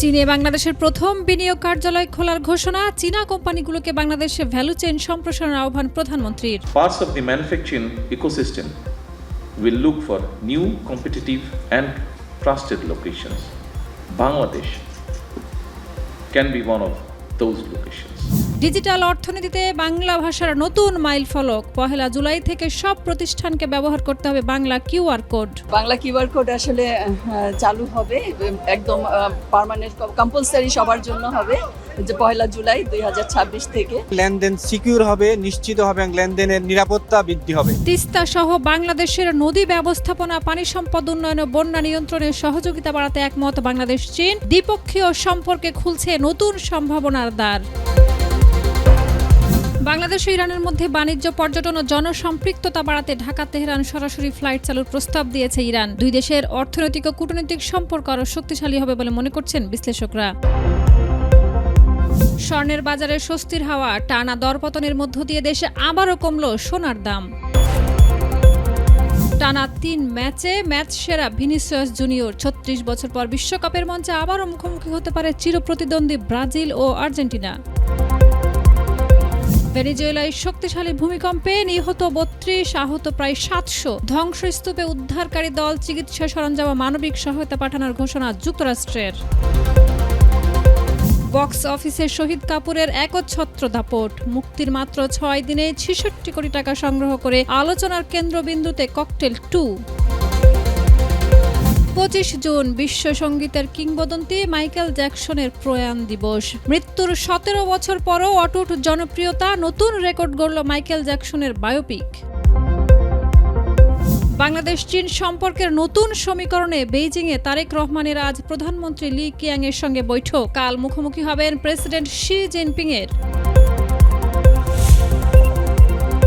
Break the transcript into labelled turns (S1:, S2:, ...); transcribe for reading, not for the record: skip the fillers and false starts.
S1: চীনে বাংলাদেশের প্রথম বিনিয়োগ কার্যালয় খোলার ঘোষণা, চীনা কোম্পানিগুলোকে বাংলাদেশে ভ্যালু চেইন সম্প্রসারণের আহ্বান প্রধানমন্ত্রীর।
S2: Parts of the manufacturing ecosystem will look for new, competitive and trusted locations. Bangladesh can be one of those locations.
S1: Digital অর্থনীতিতে বাংলা ভাষার নতুন মাইল ফলক, 1 জুলাই থেকে সব প্রতিষ্ঠানকে ব্যবহার করতে হবে Bangla QR code.
S3: Bangla QR code আসলে চালু হবে, একদম পার্মানেন্ট কম্পালসারি সবার জন্য হবে, যে 1 জুলাই 2026 থেকে।
S4: লেনদেন সিকিউর হবে, নিশ্চিত হবে এবং লেনদেনের নিরাপত্তা বৃদ্ধি হবে।
S1: তিস্তা সহ বাংলাদেশের নদী ব্যবস্থাপনা, পানি সম্পদ উন্নয়ন ও বন্যা নিয়ন্ত্রণে সহযোগিতা বাড়াতে একমত বাংলাদেশ চীন। দ্বিপক্ষীয় সম্পর্কে খুলছে নতুন সম্ভাবনার দ্বার। বাংলাদেশ ও ইরানের মধ্যে বাণিজ্য, পর্যটন ও জনসম্পৃক্ততা বাড়াতে ঢাকা তেহরান সরাসরি ফ্লাইট চালুর প্রস্তাব দিয়েছে ইরান। দুই দেশের অর্থনৈতিক ও কূটনৈতিক সম্পর্ক আরও শক্তিশালী হবে বলে মনে করছেন বিশ্লেষকরা। স্বর্ণের বাজারে স্বস্তির হাওয়া, টানা দরপতনের মধ্য দিয়ে দেশে আবারও কমল সোনার দাম। টানা 3 ম্যাচে ম্যাচ সেরা ভিনিসিয়াস জুনিয়র। 36 বছর পর বিশ্বকাপের মঞ্চে আবারও মুখোমুখি হতে পারে চিরপ্রতিদ্বন্দ্বী ব্রাজিল ও আর্জেন্টিনা। ভেনেজুয়েলায় শক্তিশালী ভূমিকম্পে নিহত 32, আহত প্রায় 700। ধ্বংসস্তূপে উদ্ধারকারী দল চিকিৎসা সরঞ্জাম ও মানবিক সহায়তা পাঠানোর ঘোষণা যুক্তরাষ্ট্রের। বক্স অফিসে শহীদ কাপুরের একচ্ছত্র দাপট, মুক্তির মাত্র 6 দিনে 66 কোটি টাকা সংগ্রহ করে আলোচনার কেন্দ্রবিন্দুতে ককটেল 2। 25 জুন বিশ্ব সঙ্গীতের কিংবদন্তি মাইকেল জ্যাকসনের প্রয়াণ দিবস। মৃত্যুর 17 বছর পরও অটুট জনপ্রিয়তা, নতুন রেকর্ড গড়ল মাইকেল জ্যাকসনের বায়োপিক। বাংলাদেশ চীন সম্পর্কের নতুন সমীকরণে বেইজিংয়ে তারেক রহমানের আজ প্রধানমন্ত্রী লি কিয়াংয়ের সঙ্গে বৈঠক। কাল মুখোমুখি হবেন প্রেসিডেন্ট শি জিনপিংয়ের।